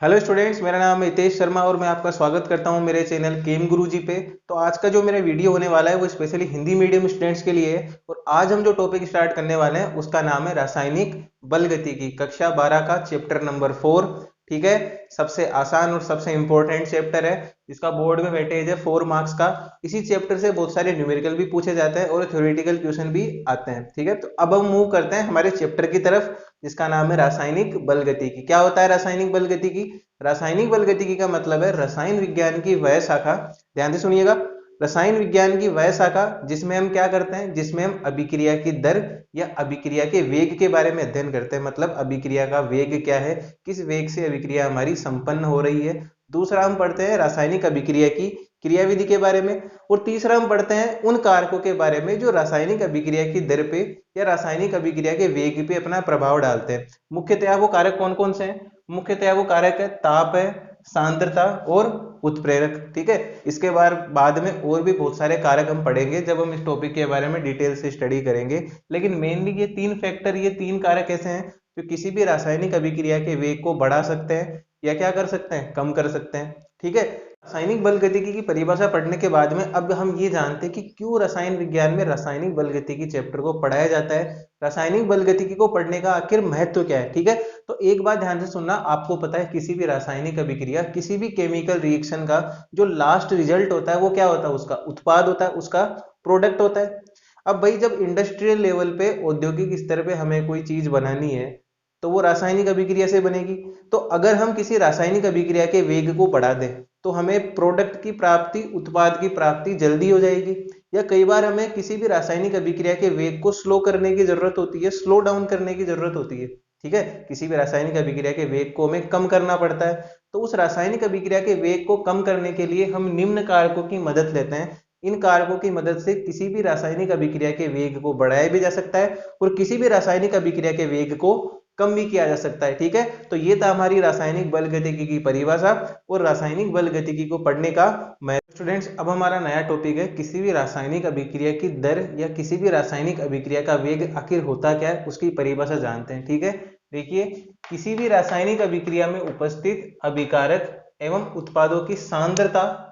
Hello students, मेरा नाम है हितेश शर्मा और मैं आपका स्वागत करता हूं मेरे चैनल केम गुरुजी पे। तो आज का जो मेरा वीडियो होने वाला है वो स्पेशली हिंदी मीडियम स्टूडेंट्स के लिए है। और आज हम जो टॉपिक स्टार्ट करने वाले हैं उसका नाम है रासायनिक बलगतिकी, कक्षा 12 का चैप्टर नंबर 4। ठीक है, सबसे आसान और सबसे इंपॉर्टेंट चैप्टर है। इसका बोर्ड में वेटेज है 4 मार्क्स का। इसी चैप्टर से बहुत सारे न्यूमेरिकल भी पूछे जाते हैं और थ्योरेटिकल क्वेश्चन भी आते हैं। ठीक है, तो अब हम मूव करते हैं हमारे चैप्टर की तरफ जिसका नाम है रासायनिक बलगतिकी। क्या होता है रासायनिक बलगतिकी? रासायनिक बल गतिकी का मतलब है रसायन विज्ञान की वह शाखा, ध्यान से सुनिएगा, रसायन विज्ञान की वह शाखा जिसमें हम क्या करते हैं, जिसमें हम अभिक्रिया की दर या अभिक्रिया के वेग के बारे में अध्ययन करते हैं। मतलब अभिक्रिया का वेग क्या है, किस वेग से अभिक्रिया हमारी संपन्न हो रही है। दूसरा हम पढ़ते हैं रासायनिक अभिक्रिया की क्रियाविधि के बारे में। और तीसरा हम पढ़ते हैं उन कारकों के बारे में जो रासायनिक अभिक्रिया की दर पे या रासायनिक अभिक्रिया के वेग पे अपना प्रभाव डालते हैं। मुख्यतः वो कारक कौन कौन से हैं? मुख्यतः वो कारक है ताप है, सांद्रता और उत्प्रेरक। ठीक है, इसके बाद में और भी बहुत सारे कारक हम पढ़ेंगे जब हम इस टॉपिक के बारे में डिटेल से स्टडी करेंगे। लेकिन मेनली ये तीन फैक्टर, ये तीन कारक ऐसे हैं जो किसी भी रासायनिक अभिक्रिया के वेग को बढ़ा सकते हैं या क्या कर सकते हैं, कम कर सकते हैं। ठीक है, रासायनिक बल गतिकी की परिभाषा पढ़ने के बाद में अब हम ये जानते हैं कि क्यों रसायन विज्ञान में रासायनिक बल गतिकी चैप्टर को पढ़ाया जाता है, रासायनिक बल गतिकी को पढ़ने का आखिर महत्व क्या है। ठीक है, तो एक बात ध्यान से सुनना, आपको पता है किसी भी रासायनिक अभिक्रिया, किसी भी केमिकल रिएक्शन का जो लास्ट रिजल्ट होता है वो क्या होता है, उसका उत्पाद होता है, उसका प्रोडक्ट होता है। अब भाई जब इंडस्ट्रियल लेवल पे, औद्योगिक स्तर पे हमें कोई चीज बनानी है तो वो रासायनिक अभिक्रिया से बनेगी। तो अगर हम किसी रासायनिक अभिक्रिया के वेग को बढ़ा दें तो हमें प्रोडक्ट की प्राप्ति, उत्पाद की प्राप्ति जल्दी हो जाएगी। या कई बार हमें किसी भी रासायनिक अभिक्रिया के वेग को स्लो करने की जरूरत होती है, स्लो डाउन करने की जरूरत होती है। ठीक है, किसी भी रासायनिक अभिक्रिया के वेग को हमें कम करना पड़ता है। तो उस रासायनिक अभिक्रिया के वेग को कम करने के लिए हम निम्न कारकों की मदद लेते हैं। इन कारकों की मदद से किसी भी रासायनिक अभिक्रिया के वेग को बढ़ाया भी जा सकता है और किसी भी रासायनिक अभिक्रिया के वेग को कम भी किया जा सकता है। ठीक है, तो ये था हमारी रासायनिक बल गतिकी की परिभाषा और रासायनिक बल गतिकी को पढ़ने का मैं। स्टूडेंट्स, अब हमारा नया टॉपिक है किसी भी रासायनिक अभिक्रिया की दर या किसी भी रासायनिक अभिक्रिया का वेग आखिर होता क्या है, उसकी परिभाषा जानते हैं। ठीक है, देखिए, किसी भी रासायनिक अभिक्रिया में उपस्थित अभिकारक एवं उत्पादों की सांद्रता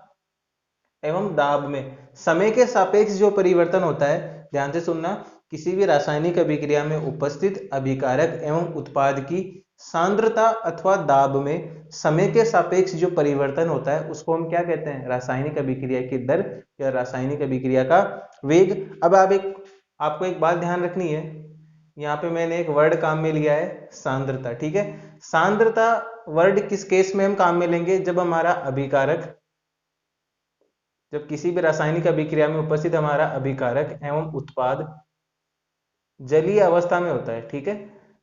एवं दाब में समय के सापेक्ष जो परिवर्तन होता है, ध्यान से सुनना, किसी भी रासायनिक अभिक्रिया में उपस्थित अभिकारक एवं उत्पाद की सांद्रता अथवा दाब में समय के सापेक्ष जो परिवर्तन होता है उसको हम क्या कहते हैं, रासायनिक अभिक्रिया की दर या रासायनिक अभिक्रिया का वेग। अब आपको एक बात ध्यान रखनी है, यहाँ पे मैंने एक वर्ड काम में लिया है सांद्रता। ठीक है, सांद्रता वर्ड किस केस में हम काम में लेंगे, जब हमारा अभिकारक, जब किसी भी रासायनिक अभिक्रिया में उपस्थित हमारा अभिकारक एवं उत्पाद जलीय अवस्था में होता है। ठीक है,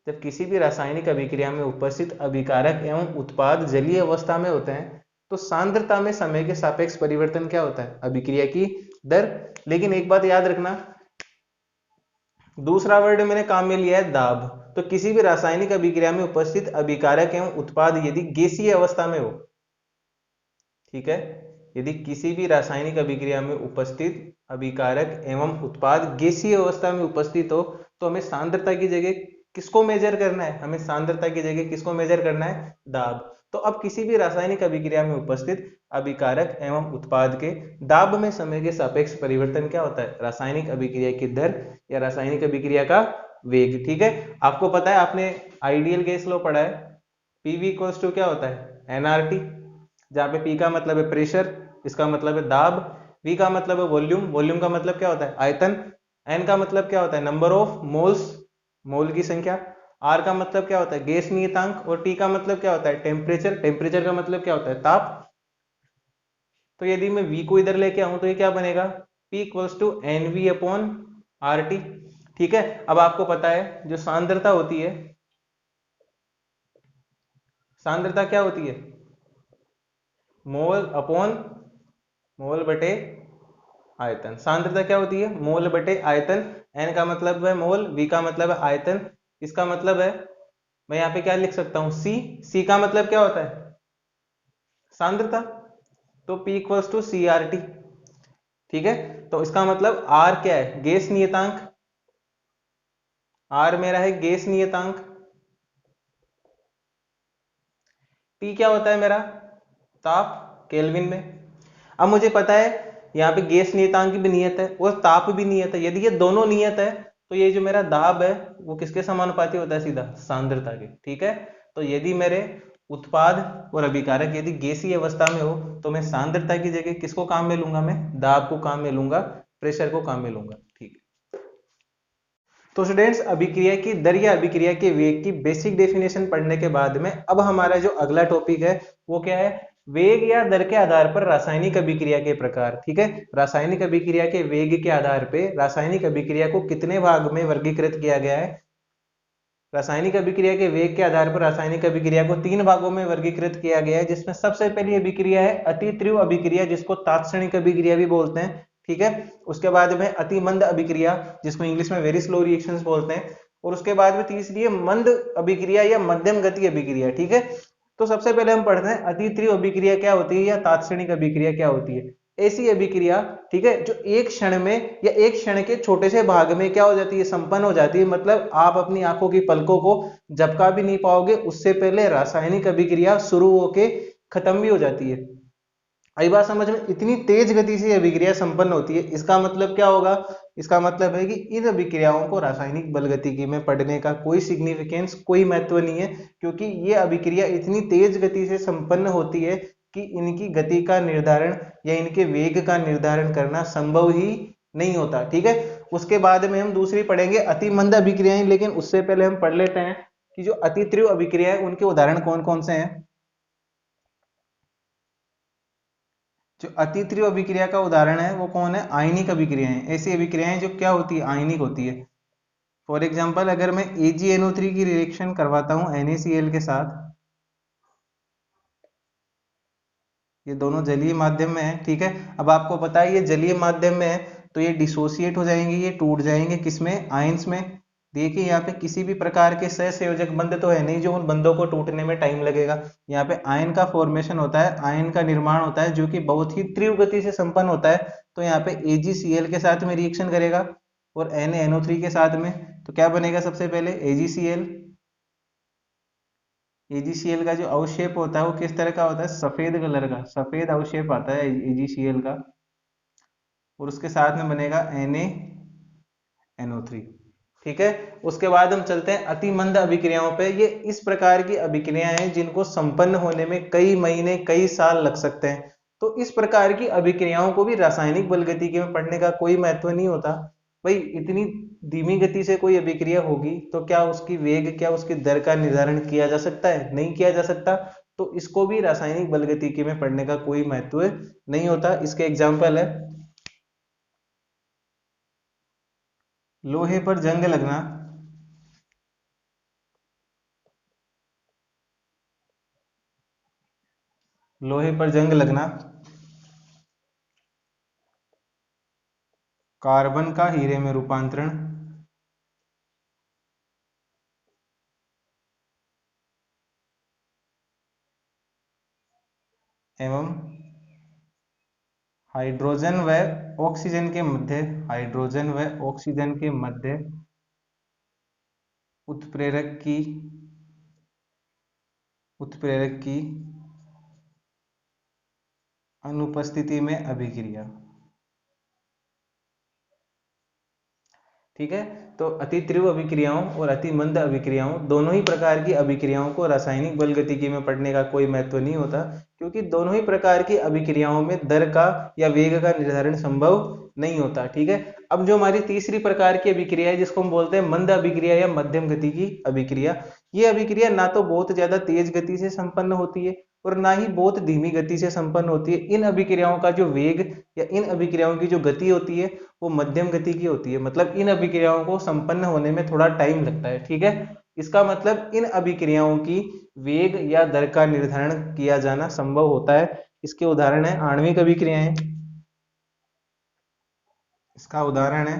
जब किसी भी रासायनिक अभिक्रिया में उपस्थित अभिकारक एवं उत्पाद जलीय अवस्था में होते हैं तो सांद्रता में समय के सापेक्ष परिवर्तन क्या होता है, अभिक्रिया की दर। लेकिन एक बात याद रखना, दूसरा वर्ड मैंने काम में लिया है दाब। तो किसी भी रासायनिक अभिक्रिया में उपस्थित अभिकारक एवं उत्पाद यदि गैसीय अवस्था में हो, ठीक है, यदि किसी भी रासायनिक अभिक्रिया में उपस्थित अभिकारक एवं उत्पाद गैसीय अवस्था में उपस्थित हो तो हमें सांद्रता की जगह किसको मेजर करना है, हमें सांद्रता की जगह किसको मेजर करना है, दाब। तो अब किसी भी रासायनिक अभिक्रिया में उपस्थित अभिकारक एवं उत्पाद के दाब में समय के सापेक्ष परिवर्तन क्या होता है, रासायनिक अभिक्रिया की दर या रासायनिक अभिक्रिया का वेग। ठीक है, आपको पता है, आपने आइडियल गैस लॉ पढ़ा है, पीवी इक्वल्स टू क्या होता है, एनआरटी, जहां पे पी का मतलब है प्रेशर, इसका मतलब है दाब, वी का मतलब है वॉल्यूम, वॉल्यूम का मतलब क्या होता है, आयतन, एन का मतलब क्या होता है, नंबर ऑफ मोल्स, मोल की संख्या, आर का मतलब क्या होता है, गैस नियतांक, और टी का मतलब क्या होता है, टेम्परेचर, टेम्परेचर का मतलब क्या होता है, ताप। तो यदि मैं v को इधर लेके आऊं तो ये क्या बनेगा, P equals to n V upon R T. ठीक है, अब आपको पता है जो सांद्रता होती है, सांद्रता क्या होती है, मोल अपॉन मोल बटे आयतन। सांद्रता क्या होती है, मोल बटे आयतन। एन का मतलब है मोल, वी का मतलब है आयतन, इसका मतलब है, मैं यहाँ पे क्या लिख सकता हूँ, सी, सी का मतलब क्या होता है, सांद्रता। तो P equals to C R T. ठीक है, तो इसका मतलब R क्या है, गैस नियतांक, R मेरा है गैस नियतांक, टी क्या होता है मेरा, ताप, केल्विन में। अब मुझे पता है यहाँ पे गैस नियतांक भी नियत है और ताप भी नियत है। यदि ये दोनों नियत है तो ये जो मेरा दाब है वो किसके समानुपाती होता है, सीधा सांद्रता के। ठीक है, तो यदि मेरे उत्पाद और अभिकारक यदि गैसीय अवस्था में हो तो मैं सांद्रता की जगह किसको काम में लूंगा, मैं दाब को काम में लूंगा, प्रेशर को काम में लूंगा। ठीक है, तो स्टूडेंट्स अभिक्रिया की दर या अभिक्रिया के वेग की बेसिक डेफिनेशन पढ़ने के बाद में अब हमारा जो अगला टॉपिक है वो क्या है, वेग या दर के आधार पर रासायनिक अभिक्रिया के प्रकार। ठीक है, रासायनिक अभिक्रिया के वेग के आधार पर रासायनिक अभिक्रिया को कितने भाग में वर्गीकृत किया गया है। रासायनिक अभिक्रिया के वेग के आधार पर रासायनिक अभिक्रिया को 3 भागों में वर्गीकृत किया गया है, जिसमें सबसे पहली अभिक्रिया है अति तीव्र अभिक्रिया, जिसको तात्क्षणिक अभिक्रिया भी बोलते हैं। ठीक है, उसके बाद में अति मंद अभिक्रिया, जिसको इंग्लिश में वेरी स्लो रिएक्शंस बोलते हैं, और उसके बाद में तीसरी है मंद अभिक्रिया या मध्यम गति अभिक्रिया। ठीक है, तो सबसे पहले हम पढ़ते हैं अति तीव्र अभिक्रिया क्या होती है या तात्क्षणिक अभिक्रिया क्या होती है। ऐसी अभिक्रिया, ठीक है, जो एक क्षण में या एक क्षण के छोटे से भाग में क्या हो जाती है, संपन्न हो जाती है। मतलब आप अपनी आंखों की पलकों को झपका भी नहीं पाओगे, उससे पहले रासायनिक अभिक्रिया शुरू होके खत्म भी हो जाती है। आई बात समझ में, इतनी तेज गति से अभिक्रिया संपन्न होती है। इसका मतलब क्या होगा, इसका मतलब है कि इन अभिक्रियाओं को रासायनिक बल गतिकी में पढ़ने का कोई सिग्निफिकेंस, कोई महत्व नहीं है, क्योंकि ये अभिक्रिया इतनी तेज गति से संपन्न होती है कि इनकी गति का निर्धारण या इनके वेग का निर्धारण करना संभव ही नहीं होता। ठीक है, उसके बाद में हम दूसरी पढ़ेंगे अति मंद अभिक्रियाएं, लेकिन उससे पहले हम पढ़ लेते हैं कि जो अति तीव्र अभिक्रिया है उनके उदाहरण कौन कौन से हैं। जो अति तीव्र अभिक्रिया का उदाहरण है वो कौन है, आयनिक अभिक्रियाएं। ऐसी अभिक्रियाएं जो क्या होती है, आयनिक होती है। फॉर एग्जांपल अगर मैं AgNO3 की रिएक्शन करवाता हूं NaCl के साथ, ये दोनों जलीय माध्यम में है। ठीक है, अब आपको पता है ये जलीय माध्यम में है तो ये डिसोसिएट हो जाएंगे, ये टूट जाएंगे किसमें, आयंस में। देखिए यहाँ पे किसी भी प्रकार के सहसंयोजक बंध तो है नहीं जो उन बंधों को टूटने में टाइम लगेगा। यहाँ पे आयन का फॉर्मेशन होता है, आयन का निर्माण होता है, जो कि बहुत ही तीव्र गति से संपन्न होता है। तो यहाँ पे AgCl के साथ में रिएक्शन करेगा और NaNO3 के साथ में, तो क्या बनेगा, सबसे पहले AgCl। AgCl का जो अवक्षेप होता है वो किस तरह का होता है, सफेद कलर का, सफेद अवक्षेप आता है AgCl का, और उसके साथ में बनेगा NaNO3। ठीक है, उसके बाद हम चलते हैं अति मंद अभिक्रियाओं पे। ये इस प्रकार की अभिक्रियाएं हैं जिनको संपन्न होने में कई महीने, कई साल लग सकते हैं। तो इस प्रकार की अभिक्रियाओं को भी रासायनिक बल गतिकी में पढ़ने का कोई महत्व नहीं होता। भाई इतनी धीमी गति से कोई अभिक्रिया होगी तो क्या उसकी वेग, क्या उसकी दर का निर्धारण किया जा सकता है, नहीं किया जा सकता। तो इसको भी रासायनिक बल गतिकी में पढ़ने का कोई महत्व नहीं होता। इसके एग्जाम्पल है लोहे पर जंग लगना, लोहे पर जंग लगना, कार्बन का हीरे में रूपांतरण, एवं हाइड्रोजन व ऑक्सीजन के मध्य, हाइड्रोजन व ऑक्सीजन के मध्य उत्प्रेरक की, उत्प्रेरक की अनुपस्थिति में अभिक्रिया। ठीक है, तो अति तीव्र अभिक्रियाओं और अति मंद अभिक्रियाओं, दोनों ही प्रकार की अभिक्रियाओं को रासायनिक बल गतिकी में पढ़ने का कोई महत्व नहीं होता, क्योंकि दोनों ही प्रकार की अभिक्रियाओं में दर का या वेग का निर्धारण संभव नहीं होता। ठीक है, अब जो हमारी तीसरी प्रकार की अभिक्रिया है जिसको हम बोलते हैं मंद अभिक्रिया या मध्यम गति की अभिक्रिया, ये अभिक्रिया ना तो बहुत ज्यादा तेज गति से संपन्न होती है और ना ही बहुत धीमी गति से संपन्न होती है। इन अभिक्रियाओं का जो वेग या इन अभिक्रियाओं की जो गति होती है वो मध्यम गति की होती है। मतलब इन अभिक्रियाओं को संपन्न होने में थोड़ा टाइम लगता है। ठीक है, इसका मतलब इन अभिक्रियाओं की वेग या दर का निर्धारण किया जाना संभव होता है। इसके उदाहरण है आणविक अभिक्रियाएं, इसका उदाहरण है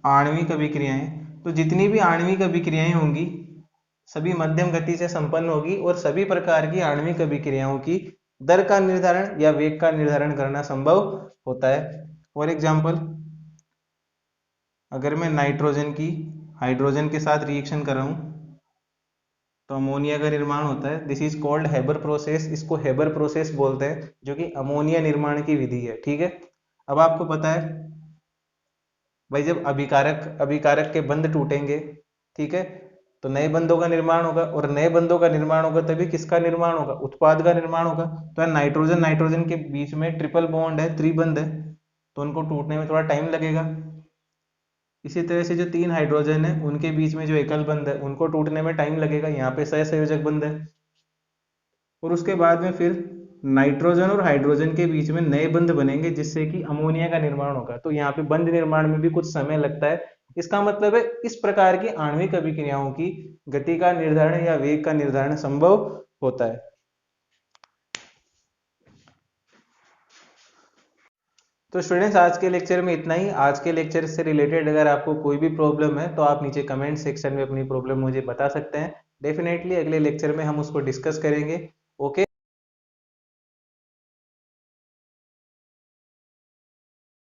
आणविक अभिक्रियाएं। तो जितनी भी आणविक अभिक्रियाएं होंगी सभी मध्यम गति से संपन्न होगी और सभी प्रकार की आणविक अभिक्रियाओं की दर का निर्धारण या वेग का निर्धारण करना संभव होता है। फॉर एग्जाम्पल अगर मैं नाइट्रोजन की हाइड्रोजन के साथ रिएक्शन कर रहा हूं तो अमोनिया का निर्माण होता है। This is called Haber process, इसको हेबर प्रोसेस बोलते हैं, जो कि अमोनिया निर्माण की विधि है। ठीक है, अब आपको पता है भाई, जब अभिकारक अभिकारक के बंध टूटेंगे, ठीक है, तो नए बंधों का निर्माण होगा, और नए बंधों का निर्माण होगा तभी किसका निर्माण होगा, उत्पाद का निर्माण होगा। तो नाइट्रोजन नाइट्रोजन के बीच में ट्रिपल बॉन्ड है, त्रिबंध है, तो उनको टूटने में थोड़ा टाइम लगेगा। इसी तरह से जो तीन हाइड्रोजन है उनके बीच में जो एकल बंध है उनको टूटने में टाइम लगेगा, यहाँ पे सहसंयोजक बंध है। और उसके बाद में फिर नाइट्रोजन और हाइड्रोजन के बीच में नए बंध बनेंगे, जिससे कि अमोनिया का निर्माण होगा। तो यहाँ पे बंध निर्माण में भी कुछ समय लगता है। इसका मतलब है इस प्रकार की आणविक अभिक्रियाओं की गति का निर्धारण या वेग का निर्धारण संभव होता है। तो स्टूडेंट्स, आज के लेक्चर में इतना ही। आज के लेक्चर से रिलेटेड अगर आपको कोई भी प्रॉब्लम है तो आप नीचे कमेंट सेक्शन में अपनी प्रॉब्लम मुझे बता सकते हैं। डेफिनेटली अगले लेक्चर में हम उसको डिस्कस करेंगे। ओके।